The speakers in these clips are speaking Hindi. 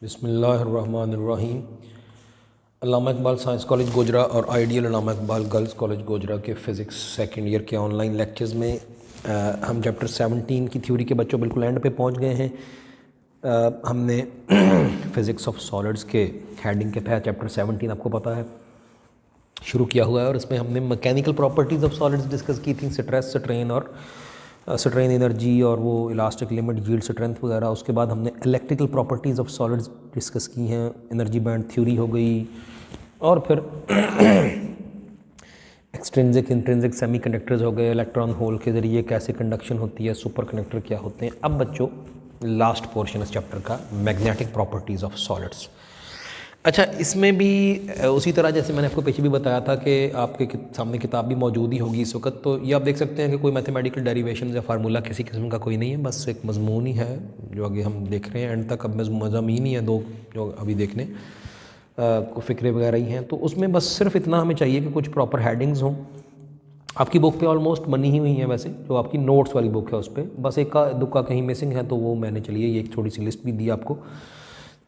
बिस्मिल्लाहिर्रहमानिर्रहीम। अल्लामा इकबाल साइंस कॉलेज गोजरा और आइडियल अल्लामा इकबाल गर्ल्स कॉलेज गोजरा के फ़िज़िक्स सेकेंड ईयर के ऑनलाइन लेक्चर्स में हम चैप्टर 17 की थ्योरी के बच्चों बिल्कुल एंड पे पहुंच गए हैं। हमने फ़िज़िक्स ऑफ सॉलिड्स के हेडिंग के तहत चैप्टर 17 आपको पता है शुरू किया हुआ है और इसमें हमने mechanical properties of solids discuss की थी, स्ट्रेस, स्ट्रेन और स्ट्रेन एनर्जी और वो इलास्टिक लिमिट, यील्ड स्ट्रेंथ वगैरह। उसके बाद हमने electrical properties of solids discuss की हैं, एनर्जी बैंड थ्योरी हो गई और फिर एक्सट्रिंसिक इंट्रिंसिक सेमीकंडक्टर्स हो गए, इलेक्ट्रॉन होल के ज़रिए कैसे कंडक्शन होती है, सुपर कंडक्टर क्या होते हैं। अब बच्चों लास्ट पोर्शन इस चैप्टर का मैग्नेटिक प्रॉपर्टीज़ ऑफ सॉलिड्स। अच्छा, इसमें भी उसी तरह जैसे मैंने आपको पीछे भी बताया था कि आपके सामने किताब भी मौजूद ही होगी इस वक्त, तो ये आप देख सकते हैं कि कोई मैथमेटिकल डेरिवेशन या फार्मूला किसी किस्म का कोई नहीं है, बस एक मजमून ही है जो आगे हम देख रहे हैं एंड तक। अब मज़ामीन ही हैं दो जो अभी देखने को फ़िक्रे वगैरह ही हैं, तो उसमें बस सिर्फ इतना हमें चाहिए कि कुछ प्रॉपर हेडिंग्स हों। आपकी बुक पे ऑलमोस्ट बनी ही हुई है, वैसे जो आपकी नोट्स वाली बुक है उस पर बस एक का दुक्का कहीं मिसिंग है, तो वो मैंने चलिए ये एक थोड़ी सी लिस्ट भी दी आपको।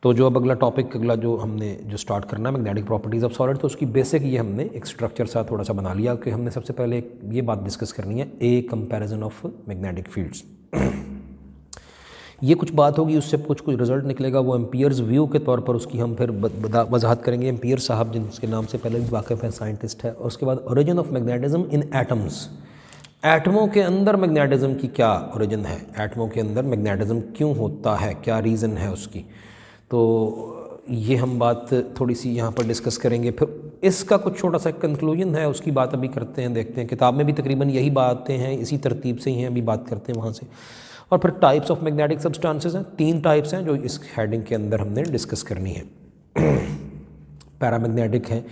तो जो अब अगला टॉपिक जो हमने जो स्टार्ट करना है मैग्नेटिक प्रॉपर्टीज़ ऑफ सॉलिड, तो उसकी बेसिक ये हमने एक स्ट्रक्चर सा थोड़ा सा बना लिया कि हमने सबसे पहले ये बात डिस्कस करनी है, ए कंपैरिजन ऑफ मैग्नेटिक फील्ड्स। ये कुछ बात होगी, उससे कुछ रिजल्ट निकलेगा, वो एम्पियर्स व्यू के तौर पर उसकी हम फिर वजाहत करेंगे। एम्पियर साहब जिनके नाम से पहले भी वाकिफ़ है, साइंटिस्ट है। और उसके बाद origin of magnetism in atoms, एटमों के अंदर मैग्नेटिज्म की क्या ओरिजिन है, एटमों के अंदर मैग्नेटिज्म क्यों होता है, क्या रीज़न है उसकी, तो ये हम बात थोड़ी सी यहाँ पर डिस्कस करेंगे। फिर इसका कुछ छोटा सा कंक्लूजन है, उसकी बात अभी करते हैं, देखते हैं। किताब में भी तकरीबन यही बातें हैं, इसी तरतीब से ही हैं, अभी बात करते हैं वहाँ से। और फिर टाइप्स ऑफ मैग्नेटिक सब्सटेंसेस हैं, 3 टाइप्स हैं जो इस हेडिंग के अंदर हमने डिस्कस करनी है। पैरामैग्नेटिक है,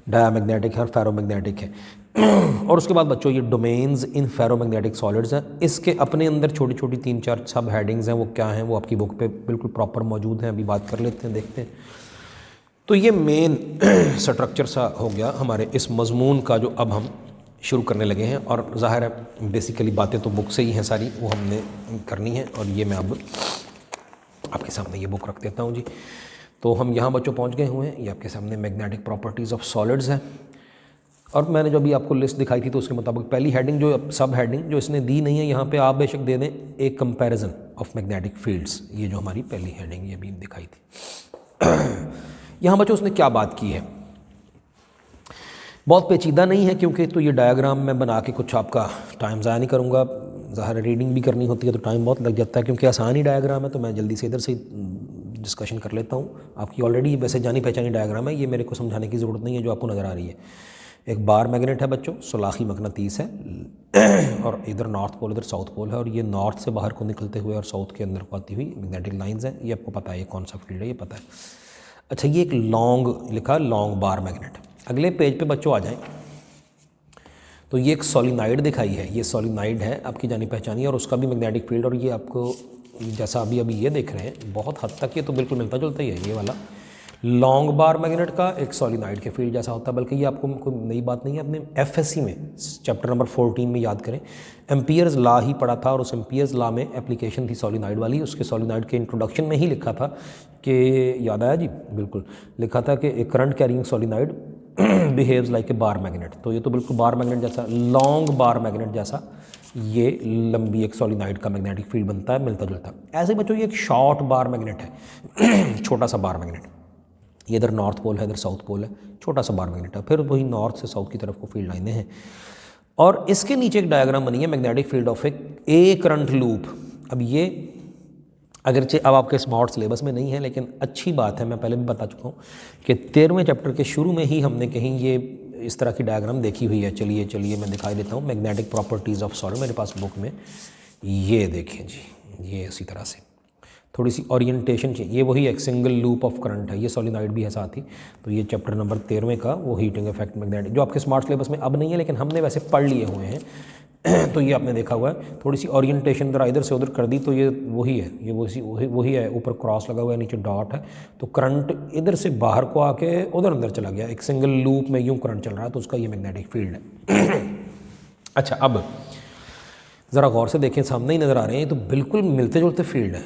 डायामैग्नेटिक है और फेरोमैग्नेटिक है। और उसके बाद बच्चों ये डोमेन्स इन फेरोमैग्नेटिक सॉलिड्स हैं, इसके अपने अंदर छोटी छोटी 3-4 सब हेडिंग्स हैं, वो क्या हैं वो आपकी बुक पे बिल्कुल प्रॉपर मौजूद हैं। अभी बात कर लेते हैं, देखते हैं। तो ये मेन स्ट्रक्चर सा हो गया हमारे इस मजमून का जो अब हम शुरू करने लगे हैं। और ज़ाहिर है बेसिकली बातें तो बुक से ही हैं सारी, वो हमने करनी है। और ये मैं अब आपके सामने ये बुक रख देता हूँ जी। तो हम यहाँ बच्चों पहुँच गए हुए हैं, ये आपके सामने मैग्नेटिक प्रॉपर्टीज़ ऑफ सॉलिड्स है। और मैंने जो अभी आपको लिस्ट दिखाई थी तो उसके मुताबिक पहली हेडिंग जो सब हेडिंग जो इसने दी नहीं है यहाँ पे, आप बेशक दे दें एक कंपैरिजन ऑफ मैग्नेटिक फील्ड्स, ये जो हमारी पहली हेडिंग ये अभी दिखाई थी। यहाँ बच्चों उसने क्या बात की है, बहुत पेचीदा नहीं है क्योंकि तो ये डायग्राम मैं बना के कुछ आपका टाइम ज़ाया नहीं करूँगा। ज़ाहिर रीडिंग भी करनी होती है तो टाइम बहुत लग जाता है, क्योंकि आसान ही डायग्राम है, तो मैं जल्दी से इधर से डिस्कशन कर लेता हूँ। आपकी ऑलरेडी वैसे जानी पहचानी डायग्राम है, ये मेरे को समझाने की ज़रूरत नहीं है, जो आपको नज़र आ रही है। एक बार मैग्नेट है बच्चों, सुलाखी मकनातीस है और इधर नॉर्थ पोल इधर साउथ पोल है, और ये नॉर्थ से बाहर को निकलते हुए और साउथ के अंदर को आती हुई मैग्नेटिक लाइंस हैं। ये आपको पता है ये कौन सा फील्ड है, ये पता है। अच्छा, ये एक लॉन्ग लिखा, लॉन्ग बार मैग्नेट। अगले पेज पे बच्चों आ जाएं तो ये एक सोलिनाइड दिखाई है, ये सोलिनाइड है आपकी जानी पहचानी, और उसका भी मैग्नेटिक फील्ड। और ये आपको जैसा अभी ये देख रहे हैं बहुत हद तक ये तो बिल्कुल मिलता जुलता ही है, ये वाला लॉन्ग बार मैग्नेट का एक सोलिनाइड के फील्ड जैसा होता है। बल्कि ये आपको कोई नई बात नहीं है, अपने एफएससी में चैप्टर नंबर 14 में याद करें, एम्पियर्स लॉ ही पढ़ा था, और उस एम्पियर्स लॉ में एप्लीकेशन थी सोलिनाइड वाली। उसके सोलिनाइड के इंट्रोडक्शन में ही लिखा था कि, याद आया जी, बिल्कुल लिखा था कि a current carrying solenoid behaves like a bar magnet. तो ये तो बिल्कुल बार मैग्नेट जैसा, लॉन्ग बार मैग्नेट जैसा ये लंबी एक सोलिनाइड का मैग्नेटिक फील्ड बनता है, मिलता जुलता। ऐसे बच्चों ये एक शॉर्ट बार मैग्नेट है, छोटा सा बार मैग्नेट। ये इधर नॉर्थ पोल है, इधर साउथ पोल है, छोटा सा बार मैग्नेट है। फिर वही नॉर्थ से साउथ की तरफ को फील्ड लाइनें हैं, और इसके नीचे एक डायग्राम बनी है magnetic field of A current loop. अब ये अगरचे अब आपके स्मार्ट सिलेबस में नहीं है, लेकिन अच्छी बात है, मैं पहले भी बता चुका हूँ कि 13वें चैप्टर के शुरू में ही हमने कहीं ये इस तरह की डायग्राम देखी हुई है। चलिए मैं दिखाई देता हूँ मैग्नेटिक प्रॉपर्टीज़ ऑफ सॉलिड, मेरे पास बुक में ये देखें जी, ये इसी तरह से थोड़ी सी ओरिएंटेशन चाहिए। ये वही एक सिंगल लूप ऑफ करंट है, ये सोलिनाइड भी है साथ ही। तो ये चैप्टर नंबर 13वें का वो हीटिंग इफेक्ट मैग्नेटिक, जो आपके स्मार्ट सिलेबस में अब नहीं है, लेकिन हमने वैसे पढ़ लिए हुए हैं। तो ये आपने देखा हुआ है, थोड़ी सी ओरिएंटेशन जरा इधर से उधर कर दी तो ये वही है, ये वही है। ऊपर क्रॉस लगा हुआ है, नीचे डॉट है, तो करंट इधर से बाहर को आके उधर अंदर चला गया, एक सिंगल लूप में यूँ करंट चल रहा है, तो उसका ये मैग्नेटिक फील्ड है। अच्छा, अब ज़रा गौर से देखें, सामने ही नज़र आ रहे हैं, तो बिल्कुल मिलते जुलते फील्ड है।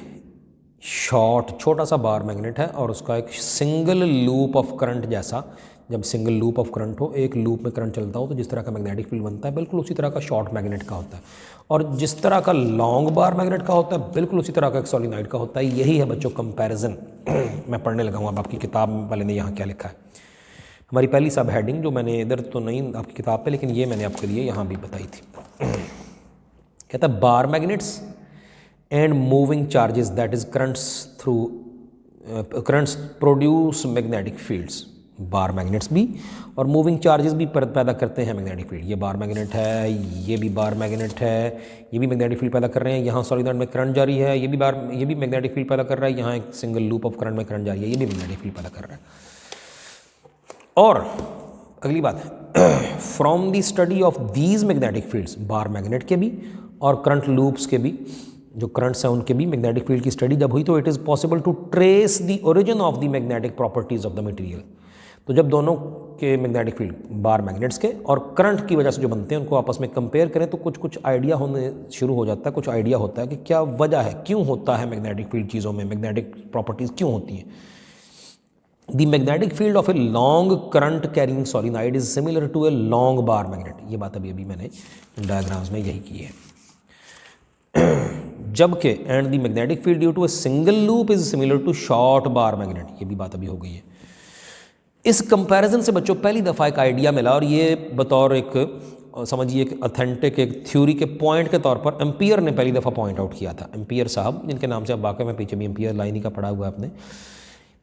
शॉर्ट छोटा सा बार मैग्नेट है और उसका एक सिंगल लूप ऑफ करंट जैसा, जब सिंगल लूप ऑफ करंट हो, एक लूप में करंट चलता हो तो जिस तरह का मैग्नेटिक फील्ड बनता है बिल्कुल उसी तरह का शॉर्ट मैग्नेट का होता है, और जिस तरह का लॉन्ग बार मैग्नेट का होता है बिल्कुल उसी तरह का एक सोलिनॉइड का होता है। यही है बच्चों कंपैरिजन। मैं पढ़ने लगा हूँ, अब आपकी किताब वाले ने यहाँ क्या लिखा है। हमारी पहली सब हेडिंग जो मैंने इधर तो नहीं आपकी किताब पे, लेकिन ये मैंने आपके लिए यहाँ भी बताई थी। कहता है बार magnets and moving charges that is currents through currents produce magnetic fields. Bar magnets भी और मूविंग चार्जेस भी पैदा करते हैं मैग्नेटिक फील्ड। ये बार मैग्नेट है, ये भी बार मैग्नेट है, ये भी मैग्नेटिक फील्ड पैदा कर रहे हैं। यहाँ सॉलिनॉइड में करंट जारी है, ये भी मैग्नेटिक फील्ड पैदा कर रहा है। यहाँ एक सिंगल लूप ऑफ करंट में करंट जारी है, ये भी मैग्नेटिक फील्ड पैदा कर रहा है। और अगली बात है from the study of these magnetic fields, bar magnet के भी और करंट लूप्स के भी, जो करंट्स हैं उनके भी मैग्नेटिक फील्ड की स्टडी जब हुई तो it is possible to trace the origin of the magnetic properties of the material. तो जब दोनों के मैग्नेटिक फील्ड बार मैग्नेट्स के और करंट की वजह से जो बनते हैं उनको आपस में कंपेयर करें तो कुछ कुछ आइडिया होने शुरू हो जाता है, कुछ आइडिया होता है कि क्या वजह है, क्यों होता है मैग्नेटिक फील्ड चीज़ों में, मैग्नेटिक प्रॉपर्टीज़ क्यों होती हैं। The magnetic field of a long current carrying solenoid is similar to a long bar magnet. ये बात अभी मैंने डायग्राम्स में यही की है। जबकि and the magnetic field due to a single loop is similar to short bar magnet. ये भी बात अभी हो गई है। इस कंपैरिजन से बच्चों पहली दफ़ा एक आइडिया मिला, और ये बतौर एक समझिए एक ऑथेंटिक एक थ्योरी के पॉइंट के तौर पर एम्पियर ने पहली दफ़ा पॉइंट आउट किया था। एम्पियर साहब, जिनके नाम से अब वाकई में पीछे भी एम्पियर लाइन ही का पढ़ा हुआ है आपने।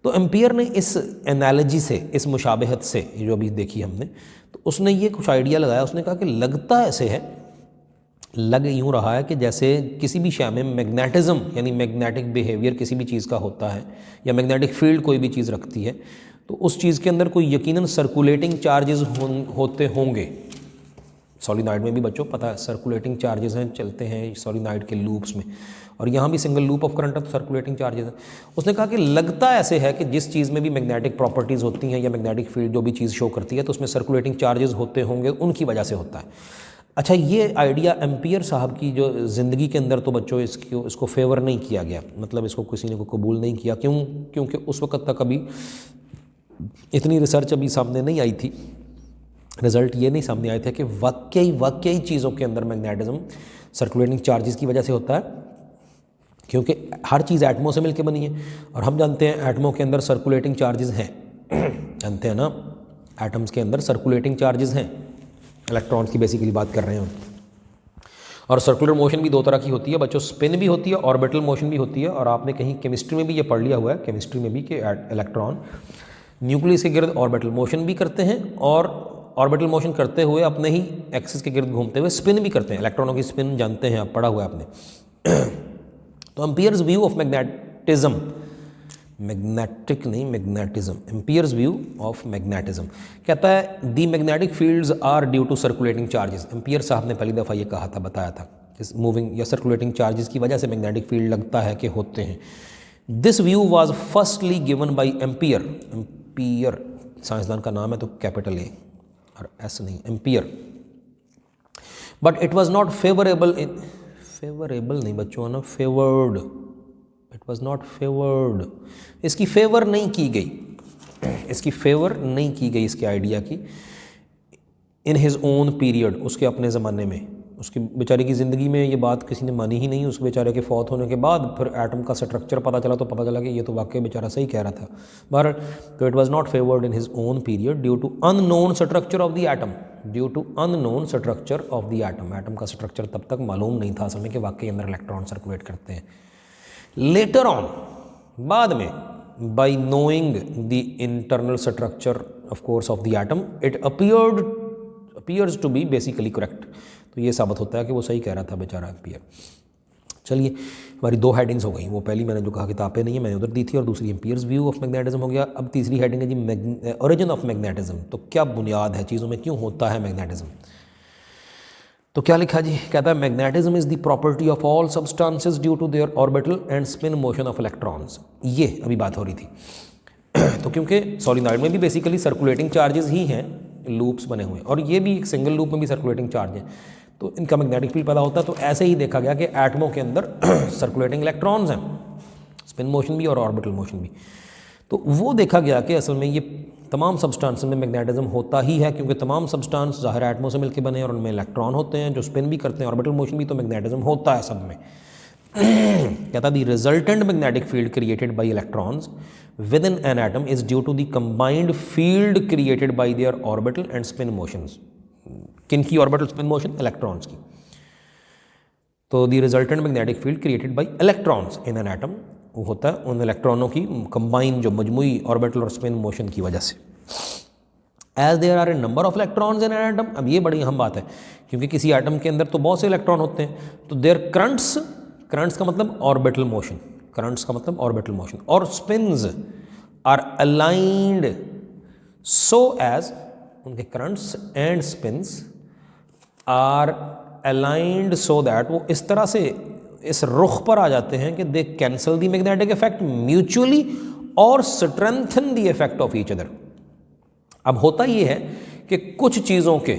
तो एम्पियर ने इस एनालॉजी से, इस मुशाबहत से जो अभी देखी हमने, तो उसने ये कुछ आइडिया लगाया। उसने कहा कि लगता ऐसे है, लग यूँ रहा है कि जैसे किसी भी शय में मैग्नेटिज्म यानी मैग्नेटिक बिहेवियर किसी भी चीज़ का होता है, या मैग्नेटिक फील्ड कोई भी चीज़ रखती है, तो उस चीज़ के अंदर कोई यकीनन सर्कुलेटिंग चार्जेस होते होंगे। सोलिनॉइड में भी बच्चों पता है सर्कुलेटिंग चार्जेस हैं, चलते हैं सोलिनॉइड के लूप्स में, और यहाँ भी सिंगल लूप ऑफ करंट है तो सर्कुलेटिंग चार्जेस है। उसने कहा कि लगता ऐसे है कि जिस चीज़ में भी मैग्नेटिक प्रॉपर्टीज़ होती हैं या मैग्नेटिक फील्ड जो भी चीज़ शो करती है तो उसमें सर्कुलेटिंग चार्जेस होते होंगे, उनकी वजह से होता है। अच्छा, ये आइडिया एम्पियर साहब की जो ज़िंदगी के अंदर तो बच्चों इसको फेवर नहीं किया गया, मतलब इसको किसी ने को कबूल नहीं किया। क्यों? क्योंकि उस वक्त तक अभी इतनी रिसर्च अभी सामने नहीं आई थी, रिज़ल्ट ये नहीं सामने आए थे कि वाकई चीज़ों के अंदर मैग्नेटिज्म सर्कुलेटिंग चार्जेस की वजह से होता है, क्योंकि हर चीज़ एटमों से मिलकर बनी है, और हम जानते हैं एटमों के अंदर सर्कुलेटिंग चार्जेस हैं। जानते हैं ना, एटम्स के अंदर सर्कुलेटिंग चार्जेस हैं, इलेक्ट्रॉन्स की बेसिकली बात कर रहे हैं हम। और सर्कुलर मोशन भी दो तरह की होती है बच्चों, स्पिन भी होती है, ऑर्बिटल मोशन भी होती है। और आपने कहीं केमिस्ट्री में भी ये पढ़ लिया हुआ है, केमिस्ट्री में भी, कि इलेक्ट्रॉन न्यूक्लियस के गिर्द ऑर्बिटल मोशन भी करते हैं, और ऑर्बिटल मोशन करते हुए अपने ही एक्सिस के गिर्द घूमते हुए स्पिन भी करते हैं। इलेक्ट्रॉनों की स्पिन जानते हैं आप, पढ़ा हुआ है आपने। तो Ampere's view of magnetism, magnetic नहीं magnetism, Ampere's view of magnetism कहता है the magnetic fields are due to circulating charges. Ampere साहब ने पहली दफ़ा ये कहा था, बताया था, इस मूविंग या सर्कुलेटिंग चार्जेस की वजह से मैग्नेटिक फील्ड लगता है कि होते हैं। This view was firstly given by Ampere. Ampere साइंसदान का नाम है तो कैपिटल ए और एस नहीं, Ampere. But it was not favourable in, favourable नहीं बच्चों ना, favoured, it was not favoured, इसकी फेवर नहीं की गई, इसकी फेवर नहीं की गई इसके आइडिया की, इन हिज ओन पीरियड, उसके अपने ज़माने में। उसकी बेचारे की ज़िंदगी में ये बात किसी ने मानी ही नहीं। उस बेचारे के फौत होने के बाद फिर एटम का स्ट्रक्चर पता चला तो पता चला कि ये तो वाकई बेचारा सही कह रहा था। बहर तो it was not favoured in his own period due to unknown structure of the atom, due to unknown structure of the atom. Atom का स्ट्रक्चर तब तक मालूम नहीं था असल में कि वाकई अंदर इलेक्ट्रॉन सर्कुलेट करते हैं। लेटर ऑन, बाद में, by knowing the internal structure of course of the atom it appears to be basically correct. तो ये साबित होता है कि वो सही कह रहा था बेचारा एम्पियर। चलिए, हमारी दो हेडिंग्स हो गई। वो पहली मैंने जो कहा किताबें नहीं है मैंने उधर दी थी, और दूसरी एम्पियर्स व्यू ऑफ मैग्नेटिज्म हो गया। अब तीसरी हेडिंग है जी ओरिजिन ऑफ मैग्नेटिज्म। तो क्या बुनियाद है चीज़ों में, क्यों होता है मैग्नेटिज्म। तो क्या लिखा जी, कहता है magnetism is the property of all substances due to their orbital and spin motion of electrons. ये अभी बात हो रही थी। तो क्योंकि सोलिनॉइड में भी बेसिकली सर्कुलेटिंग चार्जेस ही हैं, लूप्स बने हुए हैं, और ये भी एक सिंगल लूप में भी सर्कुलेटिंग चार्ज है, तो इनका मैग्नेटिक फील्ड पैदा होता है। तो ऐसे ही देखा गया कि एटमों के अंदर सर्कुलेटिंग इलेक्ट्रॉन्स हैं, स्पिन मोशन भी और ऑर्बिटल मोशन भी। तो वो देखा गया कि असल में ये तमाम सब्सटेंस में मैग्नेटिज्म होता ही है, क्योंकि तमाम सब्सटेंस ज़ाहिर एटमों से मिलकर बने और उनमें इलेक्ट्रॉन होते हैं जो स्पिन भी करते हैं, ऑर्बिटल मोशन भी, तो मैग्नेटिज्म होता है सब में। कहता the resultant magnetic field created by electrons within an atom is due to the combined field created by their orbital and spin motions. किन की ऑर्बिटल स्पिन मोशन? इलेक्ट्रॉन्स की। तो the resultant magnetic field created by electrons in an atom, वो होता है उन इलेक्ट्रॉनों की कंबाइन जो मजमुई ऑर्बिटल और स्पिन मोशन की वजह से। As there are a number of electrons in an atom, अब ये बड़ी अहम बात है क्योंकि किसी एटम के अंदर तो बहुत से इलेक्ट्रॉन होते हैं, तो देयर करंट्स, करंट्स का मतलब ऑर्बिटल मोशन, करंट्स का मतलब ऑर्बिटल मोशन, और spins are aligned so as, उनके currents and spins are aligned so that, वो इस तरह से इस रुख पर आ जाते हैं कि they cancel the magnetic effect mutually और strengthen the effect of each other. अब होता ये है कि कुछ चीज़ों के,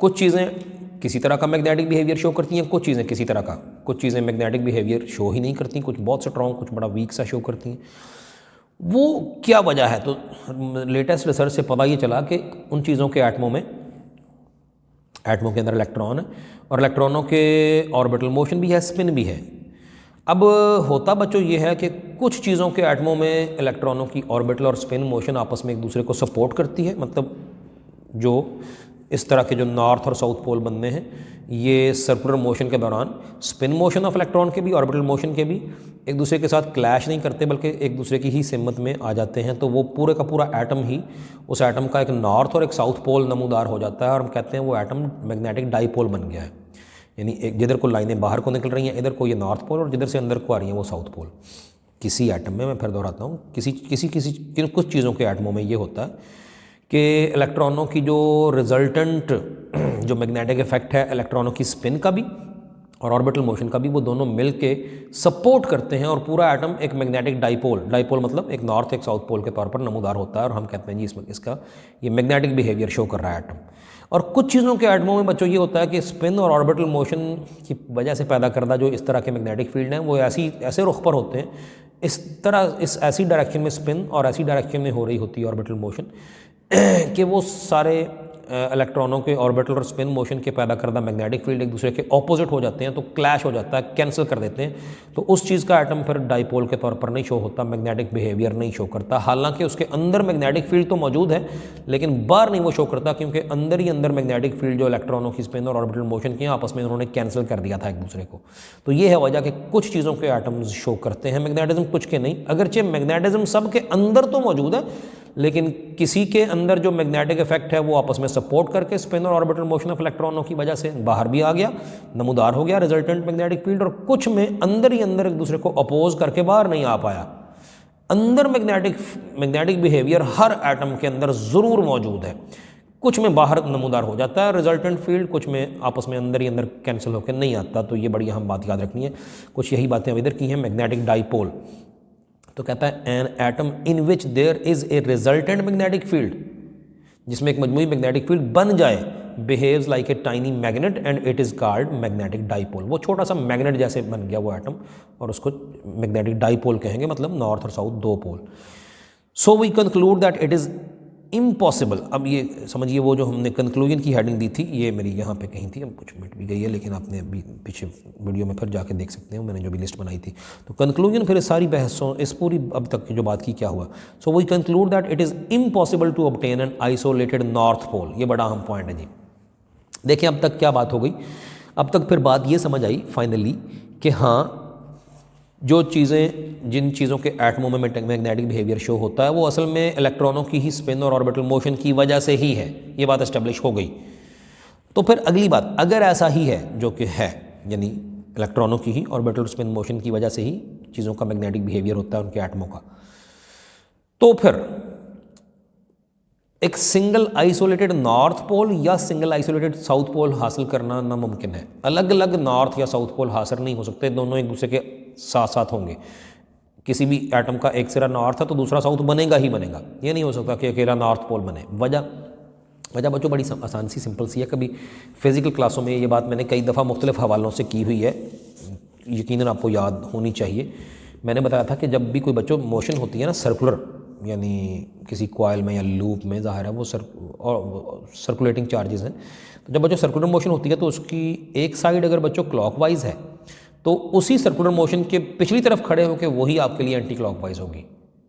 कुछ चीज़ें किसी तरह का मैग्नेटिक बिहेवियर शो करती हैं, कुछ चीज़ें किसी तरह का, कुछ चीज़ें मैग्नेटिक बिहेवियर शो ही नहीं करती, कुछ बहुत स्ट्रॉन्ग, कुछ बड़ा वीक सा शो करती हैं। वो क्या वजह है? तो लेटेस्ट रिसर्च से पता ये चला कि उन चीज़ों के एटमों में, एटमों के अंदर इलेक्ट्रॉन है और इलेक्ट्रॉनों के ऑर्बिटल मोशन भी है, स्पिन भी है। अब होता बच्चों ये है कि कुछ चीज़ों के एटमों में इलेक्ट्रॉनों की ऑर्बिटल और स्पिन मोशन आपस में एक दूसरे को सपोर्ट करती है, मतलब जो इस तरह के जो नॉर्थ और साउथ पोल बनने हैं, ये सर्कुलर मोशन के दौरान स्पिन मोशन ऑफ इलेक्ट्रॉन के भी, ऑर्बिटल मोशन के भी एक दूसरे के साथ क्लैश नहीं करते बल्कि एक दूसरे की ही सिमत में आ जाते हैं। तो वो पूरे का पूरा एटम ही, उस एटम का एक नॉर्थ और एक साउथ पोल नमूदार हो जाता है और हम कहते हैं वो एटम मैग्नेटिक डाईपोल बन गया है। यानी एक जिधर को लाइनें बाहर को निकल रही हैं, इधर को ये नॉर्थ पोल और जिधर से अंदर को आ रही हैं वो साउथ पोल। किसी एटम में, मैं फिर दोहराता हूँ, कुछ चीज़ों के एटमों में ये होता है कि इलेक्ट्रॉनों की जो रिजल्टेंट जो मैग्नेटिक इफेक्ट है इलेक्ट्रॉनों की स्पिन का भी और ऑर्बिटल मोशन का भी, वो दोनों मिल के सपोर्ट करते हैं और पूरा एटम एक मैग्नेटिक डाईपोल, डाईपोल मतलब एक नॉर्थ एक साउथ पोल के तौर पर नमूदार होता है और हम कहते हैं जी इसका ये मैग्नेटिक बिहेवियर शो कर रहा है एटम। और कुछ चीज़ों के एटमों में बच्चों ये होता है कि स्पिन और ऑर्बिटल मोशन की वजह से पैदा करदा जो इस तरह के मैग्नेटिक फील्ड हैं वो ऐसे रुख पर होते हैं, इस तरह इस ऐसी डायरेक्शन में स्पिन और ऐसी डायरेक्शन में हो रही होती है ऑर्बिटल मोशन कि वो सारे इलेक्ट्रॉनों के ऑर्बिटल और स्पिन मोशन के पैदा करदा मैग्नेटिक फील्ड एक दूसरे के ऑपोजिट हो जाते हैं, तो क्लैश हो जाता है, कैंसिल कर देते हैं। तो उस चीज़ का एटम फिर डाईपोल के तौर पर नहीं शो होता, मैग्नेटिक बिहेवियर नहीं शो करता। हालांकि उसके अंदर मैग्नेटिक फील्ड तो मौजूद है लेकिन बाहर नहीं वो शो करता, क्योंकि अंदर ही अंदर मैग्नेटिक फील्ड जो इलेक्ट्रॉनों की स्पिन और ऑर्बिटल मोशन की आपस में उन्होंने कैंसिल कर दिया था एक दूसरे को। तो ये है वजह कि कुछ चीज़ों के एटम्स शो करते हैं मैग्नेटिज्म, कुछ के नहीं। अगरचे मैग्नेटिज्म सब के अंदर तो मौजूद है लेकिन किसी के अंदर जो मैग्नेटिक इफेक्ट है वो आपस में सपोर्ट करके स्पिन और ऑर्बिटल मोशन ऑफ इलेक्ट्रॉनों की वजह से बाहर भी आ गया, नमूदार हो गया रिजल्टेंट मैग्नेटिक फील्ड, और कुछ में अंदर ही अंदर एक दूसरे को अपोज करके बाहर नहीं आ पाया। अंदर मैग्नेटिक बिहेवियर हर एटम के अंदर ज़रूर मौजूद है, कुछ में बाहर नमूदार हो जाता है रिजल्टेंट फील्ड, कुछ में आपस में अंदर ही अंदर कैंसिल होकर नहीं आता। तो ये बड़ी अहम बात याद रखनी है। कुछ यही बातें अब इधर की हैं। मैग्नेटिक डाईपोल तो कहता है an atom in which there is a resultant magnetic field, जिसमें एक मजमूई मैग्नेटिक फील्ड बन जाए, behaves like a tiny magnet and it is called magnetic dipole. वो छोटा सा मैग्नेट जैसे बन गया वो एटम और उसको मैग्नेटिक डाईपोल कहेंगे, मतलब नॉर्थ और साउथ दो pole. So we conclude that it is impossible. अब ये समझिए वो जो हमने कंक्लूजन की हेडिंग दी थी ये मेरी यहाँ पे कहीं थी, अब कुछ मिट भी गई है लेकिन आपने अभी पीछे वीडियो में फिर जाके देख सकते हो मैंने जो भी लिस्ट बनाई थी। तो कंक्लूजन फिर इस सारी बहसों, इस पूरी अब तक की जो बात की क्या हुआ। So we conclude that it is impossible to obtain an isolated north pole. ये बड़ा अहम पॉइंट है जी। देखिए अब तक क्या बात हो गई, अब तक फिर बात ये समझ आई फाइनली कि हाँ जो चीज़ें, जिन चीज़ों के एटमों में मैग्नेटिक बिहेवियर शो होता है वो असल में इलेक्ट्रॉनों की ही स्पिन और ऑर्बिटल मोशन की वजह से ही है। ये बात एस्टेब्लिश हो गई। तो फिर अगली बात, अगर ऐसा ही है जो कि है, यानी इलेक्ट्रॉनों की ही ऑर्बिटल स्पिन मोशन की वजह से ही चीज़ों का मैग्नेटिक बिहेवियर होता है उनके एटमों का, तो फिर एक सिंगल आइसोलेटेड नॉर्थ पोल या सिंगल आइसोलेटेड साउथ पोल हासिल करना नामुमकिन है। अलग अलग नॉर्थ या साउथ पोल हासिल नहीं हो सकते, दोनों एक दूसरे के साथ साथ होंगे। किसी भी एटम का एक सिरा नॉर्थ है तो दूसरा साउथ बनेगा ही बनेगा, ये नहीं हो सकता कि अकेला नॉर्थ पोल बने। वजह बच्चों बड़ी आसान सी सिंपल सी है। कभी फिज़िकल क्लासों में ये बात मैंने कई दफ़ा मुख्तलिफ हवालों से की हुई है, यकीनन आपको याद होनी चाहिए। मैंने बताया था कि जब भी कोई बच्चों मोशन होती है ना सर्कुलर, यानी किसी कॉइल में या लूप में, ज़ाहिर है वो सर्कुलेटिंग चार्जेस हैं, तो जब बच्चों सर्कुलर मोशन होती है तो उसकी एक साइड अगर बच्चों क्लॉकवाइज है तो उसी सर्कुलर मोशन के पिछली तरफ खड़े होकर वही आपके लिए एंटी क्लॉकवाइज होगी।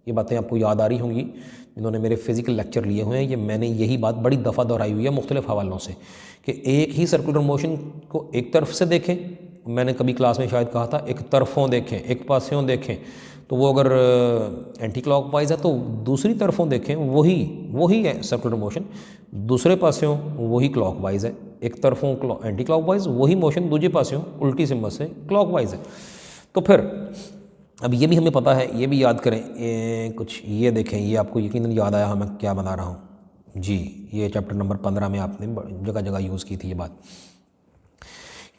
ये बातें आपको याद आ रही होंगी जिन्होंने मेरे फिजिकल लेक्चर लिए हुए हैं। ये मैंने यही बात बड़ी दफ़ा दोहराई हुई है मुख्तलिफ हवालों से कि एक ही सर्कुलर मोशन को एक तरफ से देखें, मैंने कभी क्लास में शायद कहा था एक तरफों देखें, एक पासियों देखें, तो वो अगर एंटी क्लॉकवाइज है तो दूसरी तरफों देखें वही है सर्कुलर मोशन, दूसरे पासियों वही क्लॉकवाइज है। एक तरफों एंटी क्लॉकवाइज, वही मोशन दूसरे पासियों उल्टी सिम्बल से क्लॉकवाइज है। तो फिर अब ये भी हमें पता है, ये भी याद करें, कुछ ये देखें, ये आपको यकीनन याद आया मैं क्या बना रहा हूँ जी। ये चैप्टर नंबर 15 में आपने जगह जगह यूज़ की थी ये बात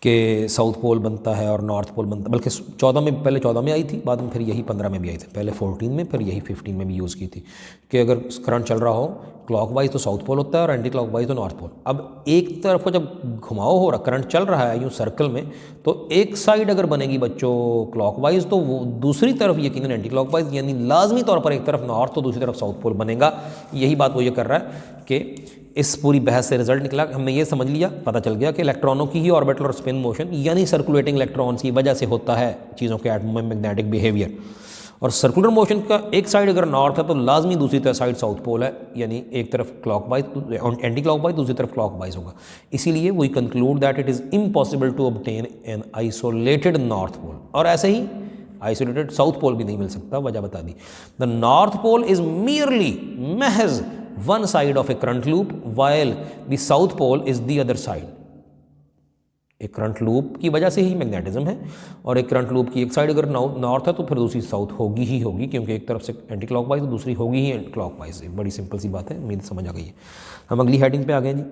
कि साउथ पोल बनता है और नॉर्थ पोल बनता है, बल्कि 14 में, पहले 14 में आई थी, बाद में फिर यही 15 में भी आई थी, पहले 14 में फिर यही 15 में भी यूज़ की थी कि अगर करंट चल रहा हो क्लॉकवाइज तो साउथ पोल होता है और एंटी क्लॉकवाइज तो नॉर्थ पोल। अब एक तरफ को जब घुमाव हो रहा, करंट चल रहा है यूँ सर्कल में, तो एक साइड अगर बनेगी बच्चों क्लॉकवाइज तो वो दूसरी तरफ यकीनन एंटी क्लॉकवाइज, यानी लाजमी तौर पर एक तरफ नॉर्थ तो दूसरी तरफ साउथ पोल बनेगा। यही बात वो ये कर रहा है कि इस पूरी बहस से रिजल्ट निकला, हमने ये समझ लिया, पता चल गया कि इलेक्ट्रॉनों की ही ऑर्बिटल और स्पिन मोशन यानी सर्कुलेटिंग इलेक्ट्रॉन्स की वजह से होता है चीज़ों के एटम में मैग्नेटिक बिहेवियर। और सर्कुलर मोशन का एक साइड अगर नॉर्थ है तो लाजमी दूसरी तरफ साइड साउथ पोल है, यानी एक तरफ क्लॉकवाइज एंटी क्लॉकवाइज, दूसरी तरफ क्लॉकवाइज होगा। इसीलिए we conclude that it is impossible to obtain an isolated north pole, और ऐसे ही आइसोलेटेड साउथ पोल भी नहीं मिल सकता, वजह बता दी। The north pole is merely महज one side of a current loop while the south pole is the other side। एक करंट लूप की वजह से ही मैग्नेटिज्म है, और एक करंट लूप की एक साइड अगर नॉर्थ है तो फिर दूसरी साउथ होगी ही होगी, क्योंकि एक तरफ से एंटी क्लॉकवाइज तो दूसरी होगी ही एंटी क्लॉकवाइज। बड़ी सिंपल सी बात है, उम्मीद समझ आ गई है। हम अगली हेडिंग पे आ गए जी,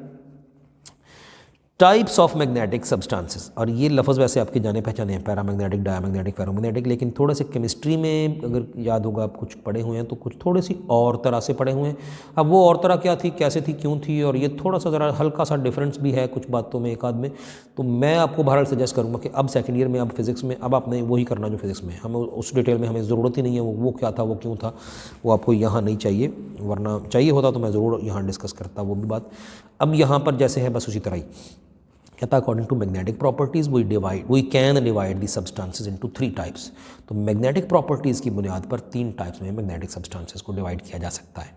टाइप्स ऑफ मैग्नेटिक सब्सटेंसेस। और ये लफ्ज़ वैसे आपके जाने पहचाने हैं, पैरामैग्नेटिक, डायमैग्नेटिक, फेरोमैग्नेटिक, लेकिन थोड़े से केमिस्ट्री में अगर याद होगा आप कुछ पढ़े हुए हैं तो कुछ थोड़ी सी और तरह से पढ़े हुए हैं। अब वो और तरह क्या थी, कैसे थी, क्यों थी, और ये थोड़ा सा ज़रा हल्का सा डिफरेंस भी है कुछ बातों में, एक आध में। तो मैं आपको बहरहाल सजेस्ट करूँगा कि अब सेकेंड ईयर में, अब फिज़िक्स में, अब आपने वही करना जो फिज़िक्स में, हमें उस डिटेल में हमें ज़रूरत ही नहीं है, वो क्या था, वो क्यों था, वो आपको यहाँ नहीं चाहिए, वरना चाहिए होता तो मैं ज़रूर यहाँ डिस्कस करता वो भी बात। अब यहाँ पर जैसे है बस उसी तरह ही कहता, according to magnetic properties we can divide the substances into 3 types. तो मैग्नेटिक प्रॉपर्टीज़ की बुनियाद पर 3 टाइप्स में मैग्नेटिक सब्सटेंसेस को डिवाइड किया जा सकता है,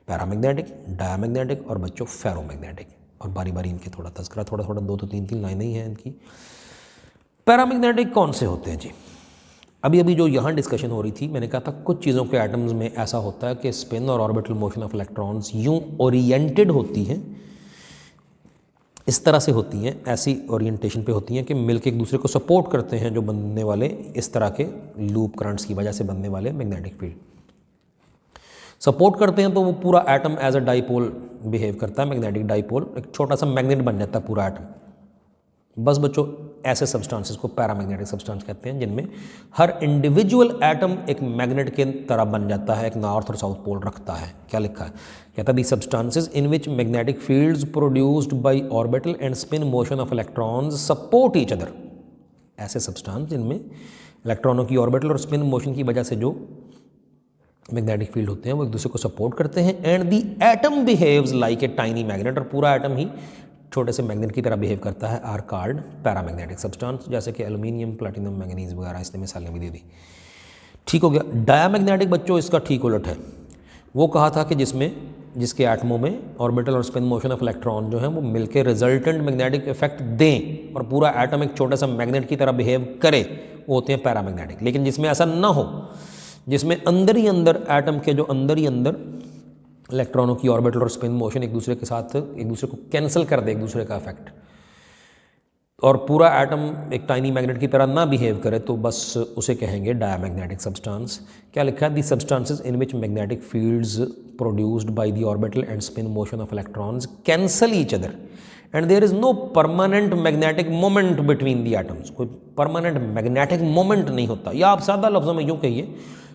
पैरामैग्नेटिक, डायमैग्नेटिक और बच्चों फेरोमैग्नेटिक। और बारी बारी इनके थोड़ा तस्करा, थोड़ा 2 3 लाइनें ही हैं इनकी। पैरामैग्नेटिक कौन से होते हैं जी? अभी जो यहाँ डिस्कशन हो रही थी, मैंने कहा था कुछ चीज़ों के एटम्स में ऐसा होता है कि स्पिन और ऑर्बिटल मोशन ऑफ इलेक्ट्रॉन्स यूँ ओरिएंटेड होती हैं, इस तरह से होती हैं, ऐसी ओरिएंटेशन पे होती हैं कि मिलके एक दूसरे को सपोर्ट करते हैं, जो बनने वाले इस तरह के लूप करंट्स की वजह से बनने वाले मैग्नेटिक फील्ड सपोर्ट करते हैं। तो वो पूरा atom as a dipole behave करता है, मैग्नेटिक डाइपोल, एक छोटा सा मैग्नेट बन जाता है पूरा एटम। बस बच्चों ऐसे सब्सटेंसेस को पैरामैग्नेटिक सब्सटेंस कहते हैं, जिनमें हर इंडिविजुअल एटम एक मैग्नेट के तरह बन जाता है, एक नॉर्थ और साउथ पोल रखता है। क्या लिखा है, कहता है the substances in which magnetic fields produced by orbital and spin motion of electrons support each other. ऐसे सब्सटेंस जिनमें इलेक्ट्रॉनों की ऑर्बिटल और स्पिन मोशन की वजह से जो मैग्नेटिक फील्ड होते हैं वो एक दूसरे को सपोर्ट करते हैं। And the atom behaves like a tiny magnet, और पूरा एटम ही छोटे से मैग्नेट की तरह बिहेव करता है, आर कॉल्ड पैरामैग्नेटिक सब्सटेंस, जैसे कि एल्यूमिनियम, प्लेटिनम, मैंगनीज वगैरह, इसने मिसालें भी दे दी। ठीक हो गया। डायमैग्नेटिक बच्चों इसका ठीक उलट है, वो कहा था कि जिसके एटमों में ऑर्बिटल और स्पिन मोशन ऑफ इलेक्ट्रॉन जो है वो मिलकर रिजल्टेंट मैग्नेटिक इफेक्ट दें और पूरा एटम एक छोटा सा मैग्नेट की तरह बिहेव करे, वो होते हैं पैरामैग्नेटिक। लेकिन जिसमें ऐसा ना हो, जिसमें अंदर ही अंदर एटम के जो अंदर ही अंदर इलेक्ट्रॉनों की ऑर्बिटल और स्पिन मोशन एक दूसरे के साथ एक दूसरे को कैंसिल कर दे, एक दूसरे का इफेक्ट, और पूरा एटम एक टाइनी मैग्नेट की तरह ना बिहेव करे, तो बस उसे कहेंगे डायमैग्नेटिक सब्सटेंस। क्या लिखा है, the substances in which magnetic fields produced by the orbital and spin motion of electrons cancel each other and there is no permanent magnetic moment between the atoms. कोई परमानेंट मैग्नेटिक मोमेंट नहीं होता, या आप सादा लफ्ज़ों में यूँ कहिए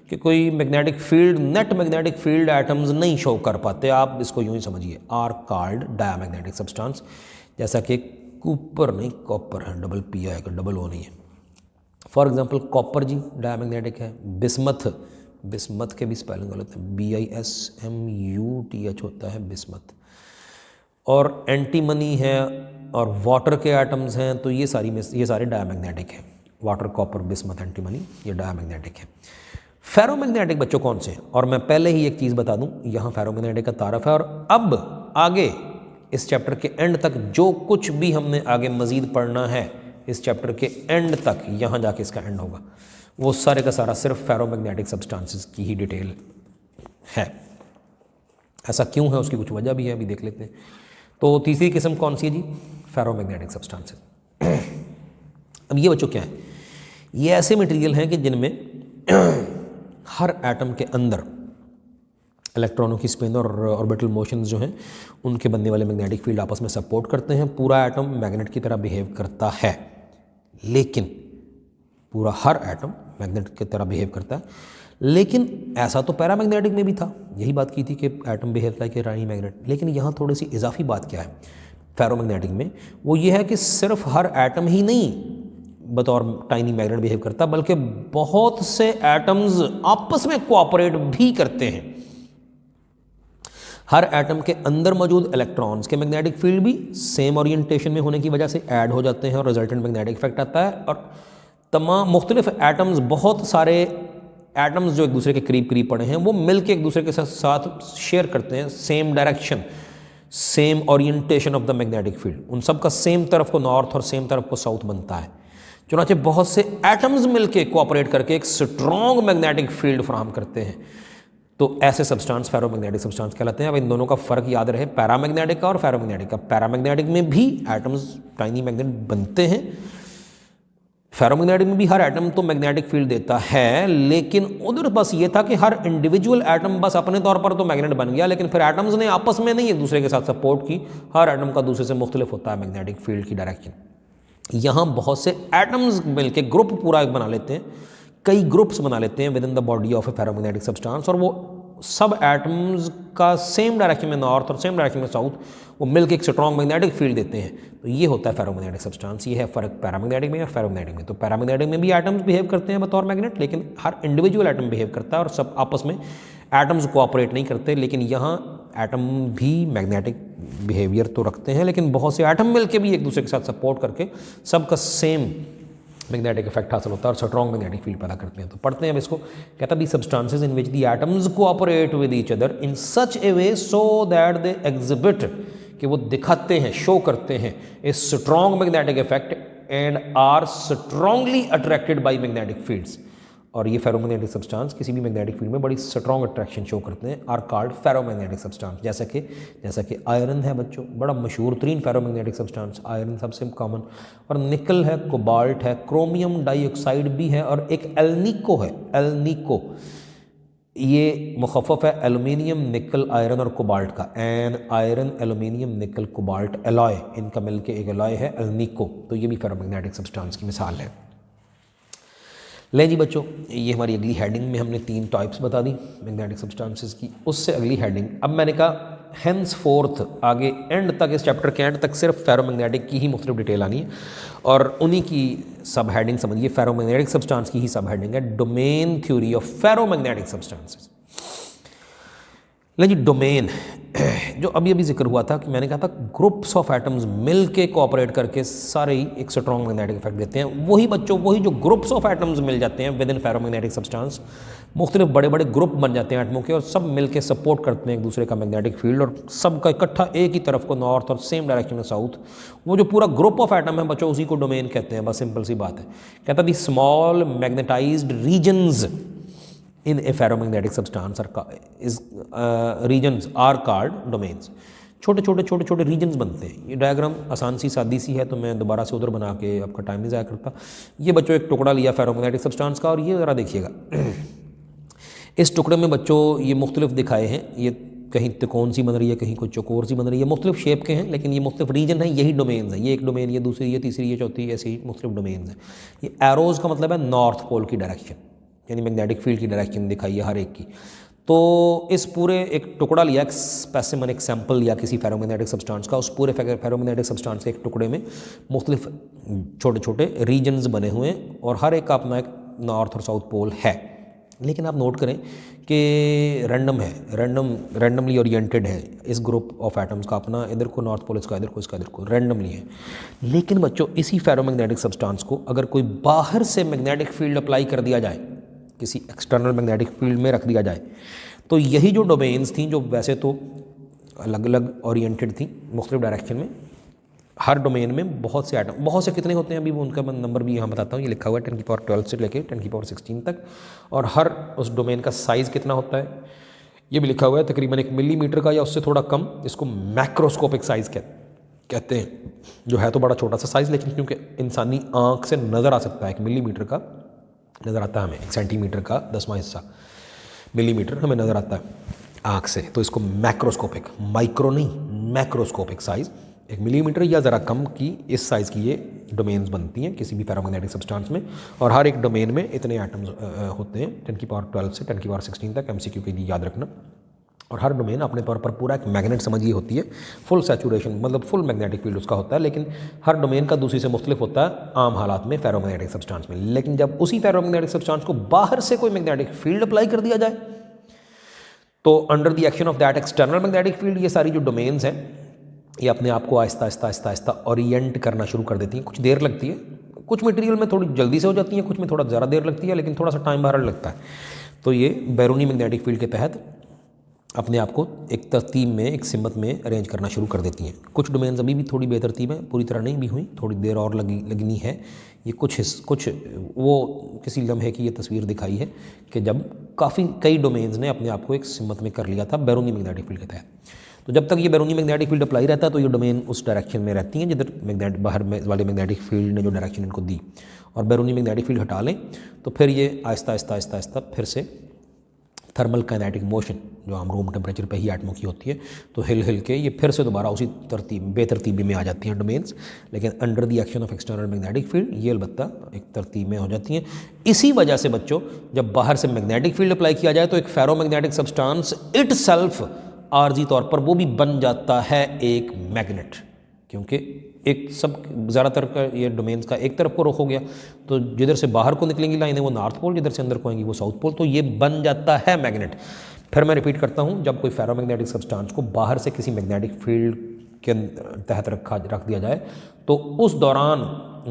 कि कोई magnetic field, net magnetic field atoms नहीं शो कर पाते, आप इसको यूँ ही समझिए, आर कॉल्ड डायमैग्नेटिक सब्सटेंस। जैसा कि कूपर नहीं, कॉपर है, डबल पी आएगा, डबल ओ नहीं है। फॉर एग्जांपल कॉपर जी डायमैग्नेटिक है, बिस्मथ, बिस्मथ के भी स्पेलिंग गलत है, BISMUTH होता है बिस्मथ, और एंटीमनी है, और वाटर के एटम्स हैं, तो ये सारे डायमैग्नेटिक हैं। वाटर, कॉपर, बिस्मथ, एंटीमनी, ये डायमैग्नेटिक है। फेरोमैग्नेटिक बच्चों कौन से हैं? और मैं पहले ही एक चीज़ बता दूं, यहाँ फेरोमैग्नेटिक का तारफ है, और अब आगे इस चैप्टर के एंड तक जो कुछ भी हमने आगे मज़ीद पढ़ना है, इस चैप्टर के एंड तक, यहाँ जाके इसका एंड होगा, वो सारे का सारा सिर्फ फेरोमैग्नेटिक सब्सटेंसेस की ही डिटेल है। ऐसा क्यों है, उसकी कुछ वजह भी है, अभी देख लेते हैं। तो तीसरी किस्म कौन सी है जी? Ferromagnetic substances. अब ये बच्चों क्या है? ये ऐसे मटेरियल हैं कि जिनमें हर एटम के अंदर इलेक्ट्रॉनों की स्पिन और ऑर्बिटल मोशंस जो हैं उनके बनने वाले मैग्नेटिक फील्ड आपस में सपोर्ट करते हैं। पूरा एटम मैग्नेट की तरह बिहेव करता है, लेकिन पूरा हर एटम मैग्नेट की तरह बिहेव करता है, लेकिन ऐसा तो पैरामैग्नेटिक में भी था। यही बात की थी कि atom behave like a tiny magnet, लेकिन यहाँ थोड़ी सी इजाफी बात क्या है फेरोमैग्नेटिक में, वो ये है कि सिर्फ हर एटम ही नहीं बतौर टाइनी मैग्नेट बिहेव करता, बल्कि बहुत से एटम्स आपस में कोऑपरेट भी करते हैं। हर एटम के अंदर मौजूद इलेक्ट्रॉन्स के मैग्नेटिक फील्ड भी सेम ओरिएंटेशन में होने की वजह से ऐड हो जाते हैं और रिजल्टेंट मैग्नेटिक इफेक्ट आता है। और तमाम मुख्तलिफ एटम्स, बहुत सारे एटम्स जो एक दूसरे के करीब करीब पड़े हैं, वो मिलकर एक दूसरे के साथ शेयर करते हैं same direction, same orientation of the magnetic field. उन सब का सेम तरफ को नॉर्थ और सेम तरफ को साउथ बनता है। चुनांचे बहुत से एटम्स मिलके कोऑपरेट करके एक स्ट्रॉन्ग मैग्नेटिक फील्ड फराहम करते हैं, तो ऐसे सब्सटेंस फेरोमैग्नेटिक सब्सटेंस कहलाते हैं। अब इन दोनों का फर्क याद रहे, पैरामैग्नेटिक का और फेरोमैग्नेटिक का। पैरामैग्नेटिक में भी एटम्स टाइनी मैग्नेट बनते हैं, फेरोमैग्नेटिक में भी हर एटम तो मैग्नेटिक फील्ड देता है, लेकिन उधर बस ये था कि हर इंडिविजुअल एटम बस अपने तौर पर तो मैग्नेट बन गया, लेकिन फिर एटम्स ने आपस में नहीं एक दूसरे के साथ सपोर्ट की। हर एटम का दूसरे से मुख्तलिफ होता है मैग्नेटिक फील्ड की डायरेक्शन। यहाँ बहुत से एटम्स मिलके ग्रुप पूरा एक बना लेते हैं, कई ग्रुप्स बना लेते हैं with in the body of A ferromagnetic substance, और वो सब एटम्स का सेम डायरेक्शन में नॉर्थ और सेम डायरेक्शन में साउथ वो मिलकर एक स्ट्रॉन्ग मैग्नेटिक फील्ड देते हैं। तो ये होता है फेरोमैग्नेटिक सब्सटेंस। ये है फ़र्क पैरामैग्नेटिक में और फेरोमैग्नेटिक में। तो पैरामैग्नेटिक में भी एटम्स बिहेव करते हैं बतौर मैग्नेट, लेकिन हर इंडिविजुअल एटम बिहेव करता है और सब आपस में एटम्स कोऑपरेट नहीं करते। लेकिन यहाँ एटम भी मैग्नेटिक बिहेवियर तो रखते हैं, लेकिन बहुत से एटम मिलकर भी एक दूसरे के साथ सपोर्ट करके सबका सेम मैग्नेटिक इफेक्ट हासिल होता है और स्ट्रॉन्ग मैग्नेटिक फील्ड पैदा करते हैं। तो पढ़ते हैं अब इसको। कहता भी substances in which the atoms cooperate with each other in such a way so that they exhibit, कि वो दिखाते हैं, शो करते हैं a strong magnetic effect and are strongly attracted by magnetic fields. और ये फेरोमैग्नेटिक सब्सटेंस किसी भी मैग्नेटिक फील्ड में बड़ी स्ट्रॉन्ग अट्रैक्शन शो करते हैं, आर कॉल्ड फेरोमैग्नेटिक सब्सटेंस। जैसा कि आयरन है बच्चों, बड़ा मशहूर तरीन फेरोमैग्नेटिक सब्सटेंस आयरन, सबसे कॉमन। और निकल है, कोबाल्ट है, क्रोमियम डाइऑक्साइड भी है, और एक एल्निको है। एल्निको ये मुखफ़फ़ है एलुमिनियम, निकल, आयरन और कोबाल्ट का। एन आयरन, एलुमिनियम, निकल, कोबाल्ट एलॉय, इनका मिलके एक एलॉय है एल्निको। तो ये भी फेरोमैग्नेटिक सब्सटेंस की मिसाल है। लें जी बच्चों, ये हमारी अगली हेडिंग में हमने 3 टाइप्स बता दी मैग्नेटिक सब्सटेंसेस की। उससे अगली हेडिंग, अब मैंने कहा हेंस फोर्थ आगे एंड तक, इस चैप्टर के एंड तक सिर्फ फेरोमैग्नेटिक की ही मुख्तलिफ डिटेल आनी है, और उन्हीं की सब हेडिंग समझिए। फेरोमैग्नेटिक सब्सटेंस की ही सब हेडिंग है domain theory of ferromagnetic substances. लें जी, डोमेन जो अभी जिक्र हुआ था कि मैंने कहा था ग्रुप्स ऑफ एटम्स मिल के कोऑपरेट करके सारे ही एक स्ट्रॉन्ग मैग्नेटिक इफेक्ट देते हैं। वही बच्चों, वही जो ग्रुप्स ऑफ एटम्स मिल जाते हैं विद इन फेरोमैग्नेटिक सब्सटेंस, मुख्तलिफ बड़े बड़े ग्रुप बन जाते हैं एटमों के, और सब मिल के सपोर्ट करते हैं एक दूसरे का मैग्नेटिक फील्ड, और सबका इकट्ठा एक ही तरफ को नॉर्थ और सेम डायरेक्शन में साउथ। वो जो पूरा ग्रुप ऑफ एटम है बच्चों, उसी को डोमेन कहते हैं। बस सिंपल सी बात है। कहता the small magnetized regions in a ferromagnetic substance regions are called domains। छोटे छोटे रीजन्स बनते हैं। ये डायग्राम आसान सी सादी सी है, तो मैं दोबारा से उधर बना के आपका टाइम नहीं ज़ाया करता। ये बच्चों एक टुकड़ा लिया फेरोमैग्नेटिक सब्सटेंस का, और ये ज़रा देखिएगा इस टुकड़े में बच्चों ये मुख्तलिफ दिखाए हैं। ये कहीं त्रिकोण सी बन रही है, कहीं कोई चौकोर सी बन रही है, मुख्तलिफ शेप के हैं, लेकिन ये मुख्तलिफ रीजन है, यही डोमेन्स हैं। ये एक डोमेन, ये दूसरी, ये तीसरी, ये चौथी, ऐसे ही मुख्तलिफ डोमेन्स हैं। ये एरोज़ का मतलब है नॉर्थ पोल की डायरेक्शन, यानी मैग्नेटिक फील्ड की डायरेक्शन दिखाई है हर एक की। तो इस पूरे एक टुकड़ा लिया, एक स्पेसिमन, एक सैंपल लिया किसी फेरोमैग्नेटिक सब्सटेंस का, उस पूरे फेरोमैग्नेटिक सब्सटेंस के एक टुकड़े में मुख्तलिफ छोटे छोटे रीजन्स बने हुए हैं और हर एक का अपना एक नॉर्थ और साउथ पोल है। लेकिन आप नोट करें कि रैंडम है, रैंडमली ओरिएंटेड है, इस ग्रुप ऑफ एटम्स का अपना, इधर को नॉर्थ पोल, इसका इधर को, इसका इधर को, रैंडमली है। लेकिन बच्चों इसी फेरोमैग्नेटिक सब्सटेंस को अगर कोई बाहर से मैग्नेटिक फील्ड अप्लाई कर दिया जाए, किसी एक्सटर्नल मैग्नेटिक फील्ड में रख दिया जाए, तो यही जो डोमेन्स थी जो वैसे तो अलग अलग ओरिएंटेड थी मुख्तलिफ डायरेक्शन में, हर डोमेन में बहुत से एटम, बहुत से कितने होते हैं अभी वो उनका मैं नंबर भी यहाँ बताता हूँ, ये लिखा हुआ है 10⁻12 से लेके 10⁻16 तक, और हर उस डोमेन का साइज़ कितना होता है ये भी लिखा हुआ है, तकरीबन 1 मिलीमीटर का या उससे थोड़ा कम। इसको मैक्रोस्कोपिक साइज़ कहते हैं, जो है तो बड़ा छोटा सा साइज़, लेकिन क्योंकि इंसानी आँख से नज़र आ सकता है, 1 मिलीमीटर का नज़र आता है हमें, 1 सेंटीमीटर का 10वां हिस्सा मिलीमीटर हमें नज़र आता है आँख से, तो इसको मैक्रोस्कोपिक, माइक्रो नहीं मैक्रोस्कोपिक साइज़, 1 मिलीमीटर या ज़रा कम की इस साइज़ की ये डोमेन्स बनती हैं किसी भी फेरोमैग्नेटिक सब्सटेंस में, और हर एक डोमेन में इतने एटम्स होते हैं 10⁻12 से 10⁻16 तक, MCQ के लिए याद रखना। और हर डोमेन अपने तौर पर पूरा एक मैग्नेट समझिए होती है, फुल सैचुरेशन मतलब फुल मैग्नेटिक फील्ड उसका होता है, लेकिन हर डोमेन का दूसरी से मुख्तलिफ होता है आम हालात में फेरोमैग्नेटिक सब्सटेंस में। लेकिन जब उसी फेरोमैग्नेटिक सब्सटेंस को बाहर से कोई मैग्नेटिक फील्ड अप्लाई कर दिया जाए, तो under the action of that external magnetic field ये सारी जो डोमेन्स हैं ये अपने आप को आहिस्ता आहिस्ता आहिस्ता आहिस्ता ओरिएंट करना शुरू कर देती हैं। कुछ देर लगती है, कुछ मटेरियल में थोड़ी जल्दी से हो जाती है, कुछ में थोड़ा ज़्यादा देर लगती है, लेकिन थोड़ा सा टाइम बहरहाल लगता है। तो ये बैरूनी मैग्नेटिक फील्ड के तहत अपने आप को एक तरतीब में, एक सिमत में अरेंज करना शुरू कर देती हैं। कुछ डोमेन्स अभी भी थोड़ी बेतरतीब है, पूरी तरह नहीं भी हुई, थोड़ी देर और लगनी है। ये कुछ वो किसी लम्हे की ये तस्वीर दिखाई है कि जब कई डोमेन्स ने अपने आप को एक सिमत में कर लिया था बैरूनी मैग्नेटिक फील्ड के तहत। तो जब तक ये बैरूनी मैग्नेटिक फील्ड अप्लाई रहता है तो ये डोमेन उस डायरेक्शन में रहती हैं जिधर बाहर में वाले मैग्नेटिक फील्ड ने जो डायरेक्शन इनको दी, और बैरूनी मैग्नेटिक फील्ड हटा लें तो फिर ये आहिस्ता आहिस्ता आहिस्ता आहिस्ता फिर से थर्मल काइनेटिक मोशन जो हम रूम टेम्परेचर पे ही एटमों की होती है, तो हिल के ये फिर से दोबारा उसी बेतरतीबी में आ जाती हैं डोमेन्स, लेकिन under the action of external magnetic field ये अलबत्ता एक तरतीब में हो जाती हैं। इसी वजह से बच्चों जब बाहर से मैग्नेटिक फील्ड अप्लाई किया जाए तो एक फेरोमैग्नेटिक सब्सटेंस इटसेल्फ आर्जी तौर पर वो भी बन जाता है एक मैग्नेट, क्योंकि एक सब ज़्यादातर का ये डोमेन्स का एक तरफ को रुख हो गया, तो जिधर से बाहर को निकलेंगी लाइनें वो नॉर्थ पोल, जिधर से अंदर को आएंगी वो साउथ पोल, तो ये बन जाता है मैग्नेट। फिर मैं रिपीट करता हूँ, जब कोई फेरोमैग्नेटिक सब्सटेंस को बाहर से किसी मैग्नेटिक फील्ड के तहत रख दिया जाए तो उस दौरान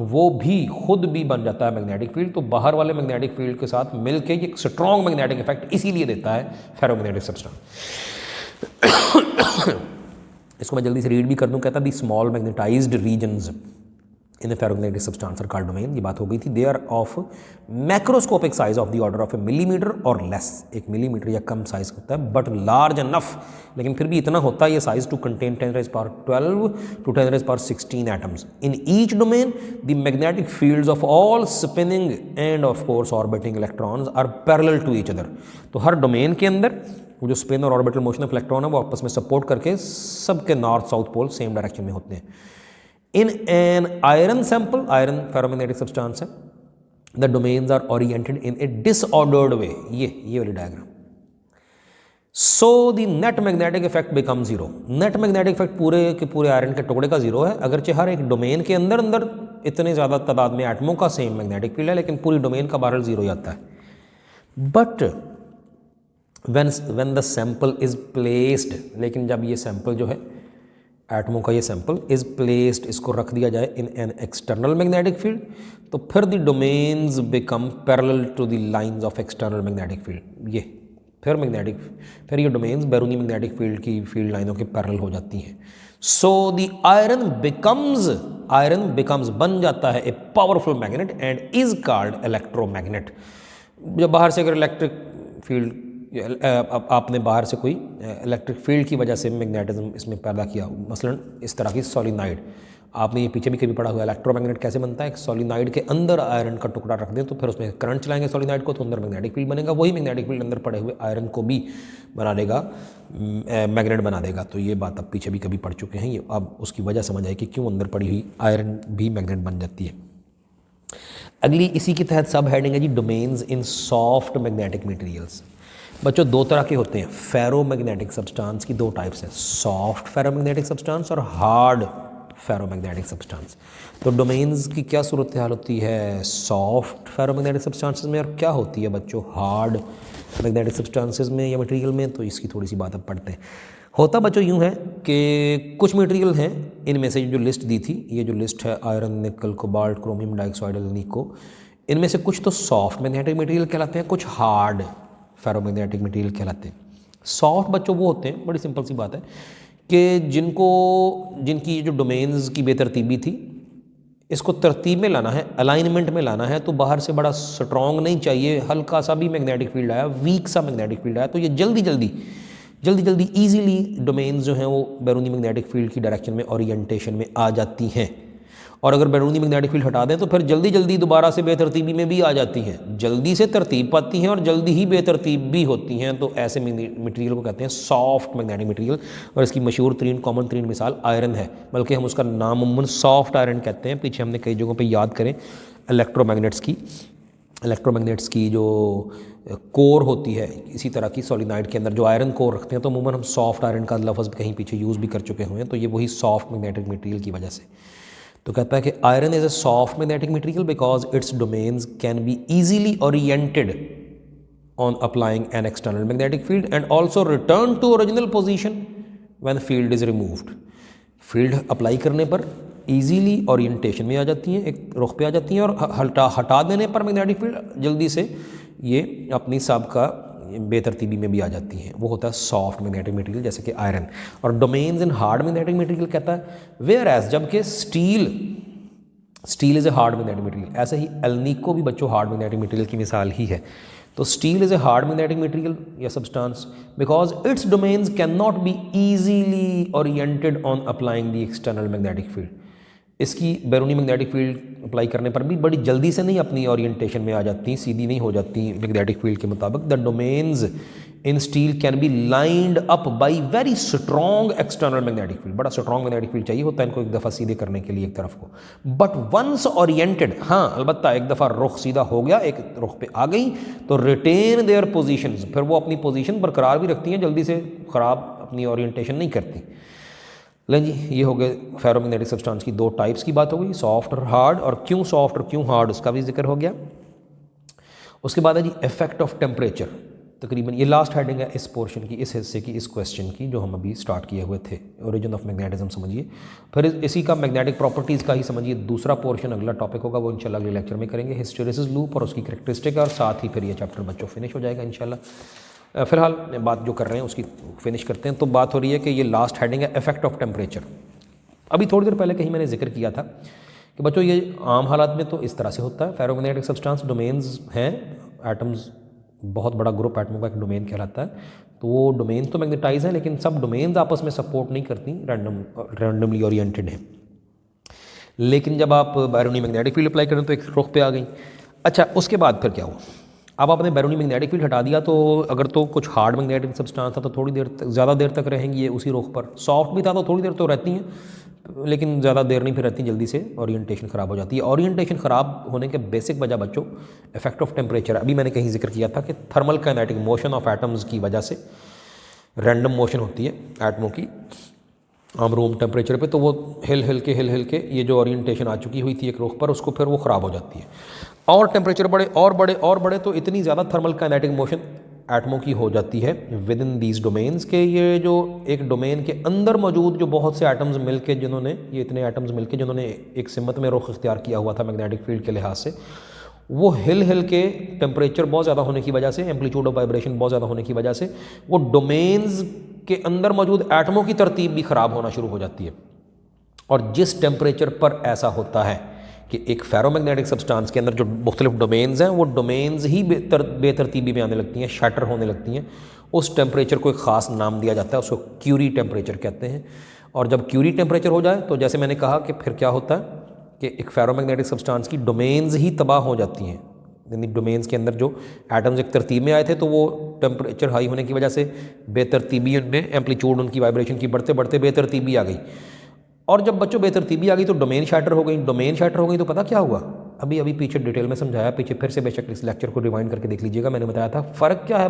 वो भी खुद भी बन जाता है मैग्नेटिक फील्ड, तो बाहर वाले मैग्नेटिक फील्ड के साथ मिलकर ये एक स्ट्रॉन्ग मैग्नेटिक इफेक्ट इसीलिए देता है फेरोमैग्नेटिक सब्सटेंस। इसको मैं जल्दी से रीड भी कर दूं, कहता the small magnetized regions in a ferromagnetic substance are called domain, ये बात हो गई थी। They are of macroscopic size of the order of a millimetre और लेस, 1 मिलीमीटर या कम साइज होता है, बट लार्ज एनफ, लेकिन फिर भी इतना होता है ये size to contain 10⁻12 to 10⁻16 atoms in each domain. The magnetic fields of all spinning and of course orbiting electrons are parallel to each other. तो हर डोमेन के अंदर वो जो स्पिन और ऑर्बिटल मोशन ऑफ इलेक्ट्रॉन है वो आपस में सपोर्ट करके सबके north south pole same direction में होते हैं। In an iron sample, iron ferromagnetic substance है, the domains are oriented in a disordered way, ये वाली diagram. So the net magnetic effect become zero. Net magnetic effect पूरे के पूरे आयरन के टुकड़े का जीरो है, अगरचे हर एक डोमेन के अंदर अंदर इतने ज़्यादा तादाद में एटमों का सेम मैग्नेटिक फील्ड है, लेकिन पूरी डोमेन का बहरहाल जीरो ही आता है। But when the sample is placed, लेकिन जब ये सैंपल जो है एटमों का ये सैंपल इज प्लेस्ड, इसको रख दिया जाए in an external magnetic field, तो फिर the domains become parallel to the lines of external magnetic field. ये फिर ये डोमेन्स बैरूनी मैग्नेटिक फील्ड की फील्ड लाइनों के पैरेलल हो जाती हैं। सो द आयरन बिकम्स बन जाता है a powerful magnet and is called electromagnet. जब बाहर से अगर इलेक्ट्रिक फील्ड आपने बाहर से कोई इलेक्ट्रिक फील्ड की वजह से मैग्नेटिज्म इसमें पैदा किया, मसलन इस तरह की सोलिनॉइड, आपने ये पीछे भी कभी पढ़ा हुआ इलेक्ट्रोमैग्नेट कैसे बनता है। एक सोलिनॉइड के अंदर आयरन का टुकड़ा रख दें तो फिर उसमें करंट चलाएंगे सोलिनॉइड को, तो अंदर मैग्नेटिक फील्ड बनेगा, वही मैग्नेटिक फील्ड अंदर पड़े हुए आयरन को भी बना देगा, मैग्नेट बना देगा। तो ये बात आप पीछे भी कभी पढ़ चुके हैं, ये अब उसकी वजह समझ आए कि क्यों अंदर पड़ी हुई आयरन भी मैग्नेट बन जाती है। अगली इसी के तहत सब हेडिंग है जी domains in soft magnetic materials. बच्चों दो तरह के होते हैं फेरोमैग्नेटिक सब्सटेंस की, दो टाइप्स हैं, सॉफ्ट फेरोमैग्नेटिक सब्सटेंस और हार्ड फेरोमैग्नेटिक सब्सटेंस। तो डोमेन्स की क्या सूरत हाल होती है सॉफ्ट फेरोमैग्नेटिक सब्सटेंसेस में, और क्या होती है बच्चों हार्ड मैग्नेटिक सब्सटेंसेस में या मटेरियल में, तो इसकी थोड़ी सी बात अब पढ़ते हैं। होता बच्चों यूँ है कि कुछ मटेरियल हैं, इनमें से जो लिस्ट दी थी, ये जो लिस्ट है आयरन, निकल, कोबाल्ट, क्रोमियम डाइऑक्साइड, निको, इनमें से कुछ तो सॉफ्ट मैग्नेटिक मटेरियल कहलाते हैं, कुछ हार्ड फेरोमैग्नेटिक मटेरियल कहलाते हैं। सॉफ्ट बच्चों वो होते हैं, बड़ी सिंपल सी बात है कि जिनकी जो डोमेन्स की बेतरतीबी थी, इसको तरतीब में लाना है, अलाइनमेंट में लाना है, तो बाहर से बड़ा स्ट्रॉन्ग नहीं चाहिए, हल्का सा भी मैग्नेटिक फील्ड आया, वीक सा मैग्नेटिक फील्ड आया, तो ये जल्दी जल्दी ईजीली डोमेन्स जो हैं वो बैरूनी मैग्नेटिक फील्ड की डायरेक्शन में ओरिएंटेशन में आ जाती हैं। और अगर बैरूनी मैग्नेटिक फील्ड हटा दें तो फिर जल्दी जल्दी दोबारा से बेतरतीबी में भी आ जाती हैं, जल्दी से तरतीब पाती हैं और जल्दी ही बेतरतीब भी होती हैं। तो ऐसे मटेरियल को कहते हैं सॉफ्ट मैग्नेटिक मटेरियल, और इसकी मशहूर तरीन कॉमन तरीन मिसाल आयरन है, बल्कि हम उसका नामुमकिन सॉफ्ट आयरन कहते हैं। पीछे हमने कई जगहों पर याद करें इलेक्ट्रोमैग्नेट्स की जो कोर होती है इसी तरह की सोलिनॉइड के अंदर जो आयरन कोर रखते हैं, तो अमूमन हम सॉफ्ट आयरन का लफ्ज़ कहीं पीछे यूज़ भी कर चुके हुए हैं, तो ये वही सॉफ्ट मैग्नेटिक मटेरियल की वजह से। तो कहता है कि iron is a soft magnetic material because its domains can be easily oriented on applying an external magnetic field and also return to original position when field is removed. Field apply करने पर ईजीली ओरिएंटेशन में आ जाती हैं, एक रुख पे आ जाती हैं, और हटा देने पर मैग्नेटिक फील्ड जल्दी से ये अपनी साबका बेतरतीबी में भी आ जाती हैं। वो होता है सॉफ्ट मैग्नेटिक मटेरियल जैसे कि आयरन। और domains in hard magnetic material कहता है वेयर एज, जबकि steel is a hard magnetic material. ऐसे ही एल्निको भी बच्चों हार्ड मैग्नेटिक मटेरियल की मिसाल ही है। तो steel is a hard magnetic material या substance because its domains can not be easily oriented on applying the external magnetic field. इसकी बैरूनी मैग्नेटिक फील्ड अप्लाई करने पर भी बड़ी जल्दी से नहीं अपनी ओरिएंटेशन में आ जाती, सीधी नहीं हो जाती मैग्नेटिक फील्ड के मुताबिक। The domains in steel can be lined up by very strong external magnetic field. बड़ा स्ट्रॉन्ग मैग्नेटिक फील्ड चाहिए होता है इनको एक दफ़ा सीधे करने के लिए एक तरफ को। बट वंस ओरिएंटेड, हाँ अलबत्ता एक दफ़ा रुख सीधा हो गया, एक रुख पे आ गई, तो रिटेन देयर पोजीशंस, फिर वो अपनी पोजीशन बरकरार भी रखती हैं, जल्दी से ख़राब अपनी ओरिएंटेशन नहीं करती। लें जी, ये हो गए फेरोमैग्नेटिक सब्सटेंस की दो टाइप्स की बात हो गई, सॉफ्ट और हार्ड, और क्यों सॉफ्ट और क्यों हार्ड उसका भी जिक्र हो गया। उसके बाद है जी इफेक्ट ऑफ टेम्परेचर। तकरीबन ये लास्ट हेडिंग है इस पोर्शन की, इस हिस्से की, इस क्वेश्चन की जो हम अभी स्टार्ट किए हुए थे। ओरिजिन ऑफ मैग्नेटिज्म समझिए, फिर इसी का मैग्नेटिक प्रॉपर्टीज़ का ही समझिए दूसरा पोर्शन अगला टॉपिक होगा, वो इंशाल्लाह अगले लेक्चर में करेंगे। हिस्टेरेसिस लूप और उसकी करैक्टरिस्टिक, और साथ ही फिर ये चैप्टर बच्चों फिनिश हो जाएगा इंशाल्लाह। फ़िलहाल बात जो कर रहे हैं उसकी फिनिश करते हैं। तो बात हो रही है कि ये लास्ट हेडिंग है इफेक्ट ऑफ टेम्परेचर। अभी थोड़ी देर पहले कहीं मैंने जिक्र किया था कि बच्चों ये आम हालात में तो इस तरह से होता है। फेरोमैग्नेटिक सब्सटेंस डोमेन्स हैं, एटम्स, बहुत बड़ा ग्रुप एटमों का एक डोमेन कहलाता है। तो वो डोमेन्स तो मैग्नेटाइज हैं, लेकिन सब डोमेन्स आपस में सपोर्ट नहीं करती, रैंडमली ओरिएंटेड हैं। लेकिन जब आप बैरूनी मैग्नेटिक फील्ड अप्लाई करें तो एक रुख पे आ गई। अच्छा, उसके बाद फिर क्या हुआ? अब आपने बैरूनी मैग्नेटिक फील्ड हटा दिया, तो अगर तो कुछ हार्ड मैग्नेटिक सब्सटेंस था तो थोड़ी देर तक, ज़्यादा देर तक रहेंगी ये उसी रुख पर। सॉफ्ट भी था तो थोड़ी देर तो रहती हैं, लेकिन ज़्यादा देर नहीं फिर रहती, जल्दी से ओरिएंटेशन ख़राब हो जाती है। ओरिएंटेशन ख़राब होने के बेसिक वजह बच्चों इफेक्ट ऑफ टेम्परेचर। अभी मैंने कहीं जिक्र किया था कि thermal kinetic motion of atoms की वजह से रैंडम मोशन होती है एटमों की आम रूम टेम्परेचर पे, तो वो हिल के ये जो ओरिएंटेशन आ चुकी हुई थी एक रुख पर, उसको फिर वो ख़राब हो जाती है। और टेम्परेचर बढ़े तो इतनी ज़्यादा थर्मल काइनेटिक मोशन एटमों की हो जाती है विद इन दीज डोमेन्स के, ये जो एक डोमेन के अंदर मौजूद जो बहुत से एटम्स मिलके इतने एटम्स मिलके जिन्होंने एक सिमत में रुख इख्तियार किया हुआ था मैग्नेटिक फील्ड के लिहाज से, वो हिल के टेम्परेचर बहुत ज़्यादा होने की वजह से, एम्पलीट्यूड ऑफ वाइब्रेशन बहुत ज़्यादा होने की वजह से वो डोमेन्स के अंदर मौजूद एटमों की तरतीब भी ख़राब होना शुरू हो जाती है। और जिस टेम्परेचर पर ऐसा होता है कि एक फेरोमैग्नेटिक सब्सटेंस के अंदर जो मुख्तलिफ डोमेन्स हैं वो डोमेन्स ही बेतरतीबी में आने लगती हैं, शैटर होने लगती हैं, उस टेम्परेचर को एक ख़ास नाम दिया जाता है, उसको क्यूरी टेम्परेचर कहते हैं। और जब क्यूरी टेम्परेचर हो जाए तो जैसे मैंने कहा कि फिर क्या होता है कि एक फेरोमैग्नेटिक सब्सटेंस की डोमेन्स ही तबाह हो जाती हैं। यानी डोमेन्स के अंदर जो एटम्स एक तरतीब में आए थे, तो वो टेम्परेचर हाई होने की वजह से बेतरतीबी उनमें, एम्पलीट्यूड उनकी वाइब्रेशन की बढ़ते बेतरतीबी आ गई। और जब बच्चों बेतरतीबी आ गई तो डोमेन शैटर हो गई। तो पता क्या हुआ? अभी अभी पीछे डिटेल में समझाया, पीछे फिर से बेशक इस लेक्चर को रिवाइंड करके देख लीजिएगा। मैंने बताया था फ़र्क क्या है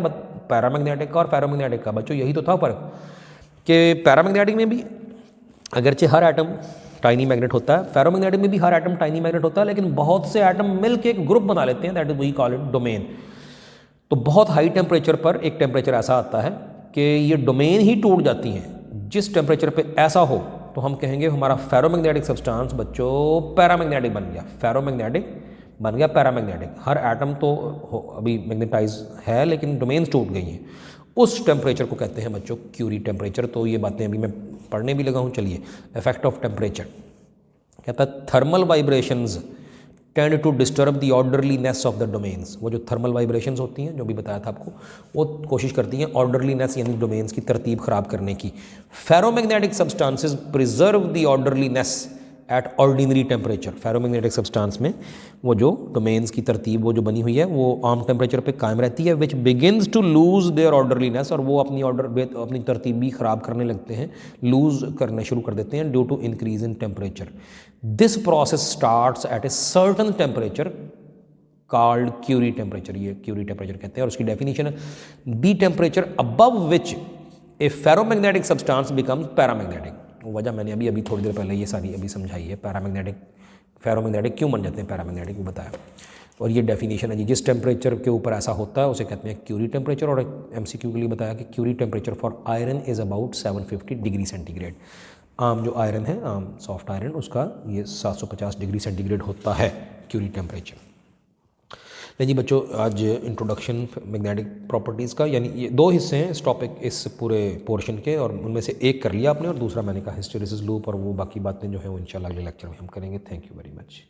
पैरामैग्नेटिक का और फेरोमैग्नेटिक का। बच्चों यही तो था फ़र्क कि पैरामैग्नेटिक में भी अगरचे हर एटम टाइनी मैग्नेट होता है, फेरोमैग्नेटिक में भी हर एटम टाइनी मैग्नेट होता है, लेकिन बहुत से एटम मिल के एक ग्रुप बना लेते हैं, that is we call it domain. तो बहुत हाई टेम्परेचर पर एक टेम्परेचर ऐसा आता है कि ये डोमेन ही टूट जाती हैं। जिस टेम्परेचर पे ऐसा हो तो हम कहेंगे हमारा फेरोमैग्नेटिक सब्सटेंस बच्चों पैरामैग्नेटिक बन गया, फेरोमैग्नेटिक बन गया पैरामैग्नेटिक। हर एटम तो अभी मैग्नेटाइज है लेकिन डोमेन्स टूट गई हैं। उस टेम्परेचर को कहते हैं बच्चों क्यूरी टेम्परेचर। तो ये बातें अभी मैं पढ़ने भी लगा हूँ। चलिए, इफेक्ट ऑफ टेम्परेचर कहता है thermal vibrations tend to disturb the orderliness of the domains. वो जो थर्मल वाइब्रेशंस होती हैं, जो भी बताया था आपको, वो कोशिश करती हैं ऑर्डरलीनेस यानी डोमेन्स की तरतीब ख़राब करने की। Ferromagnetic substances preserve the orderliness at ordinary temperature. Ferromagnetic substance में वो जो डोमेन्स की तरतीब वो जो बनी हुई है वो आम टेम्परेचर पे कायम रहती है, which begins to lose their orderliness, और वो अपनी तरतीब भी ख़राब करने लगते हैं, लूज करने शुरू कर देते हैं due to increase in temperature. This process starts at a certain temperature called Curie temperature. ये क्यूरी टेम्परेचर कहते हैं और उसकी डेफिनेशन है the temperature above which a ferromagnetic substance becomes paramagnetic. वजह मैंने अभी थोड़ी देर पहले ये सारी अभी समझाई है, पैरामैग्नेटिक फेरोमैग्नेटिक क्यों बन जाते हैं पैरामैग्नेटिक, वो बताया। और ये डेफिनेशन है जी, जिस टेम्परेचर के ऊपर ऐसा होता है उसे कहते हैं क्यूरी टेम्परेचर। और एमसीक्यू के लिए बताया कि Curie temperature for iron is about 750 degree centigrade. आम जो आयरन है, आम सॉफ्ट आयरन, उसका ये 750 डिग्री सेंटीग्रेड होता है क्यूरी टेम्परेचर। नहीं जी बच्चों, आज इंट्रोडक्शन मैग्नेटिक प्रॉपर्टीज़ का, यानी ये 2 हिस्से हैं इस टॉपिक, इस पूरे पोर्शन के, और उनमें से एक कर लिया आपने और दूसरा मैंने कहा हिस्टेरिसिस लूप, और वो बाकी बातें जो है वो इंशाल्लाह अगले लेक्चर में हम करेंगे। Thank you very much.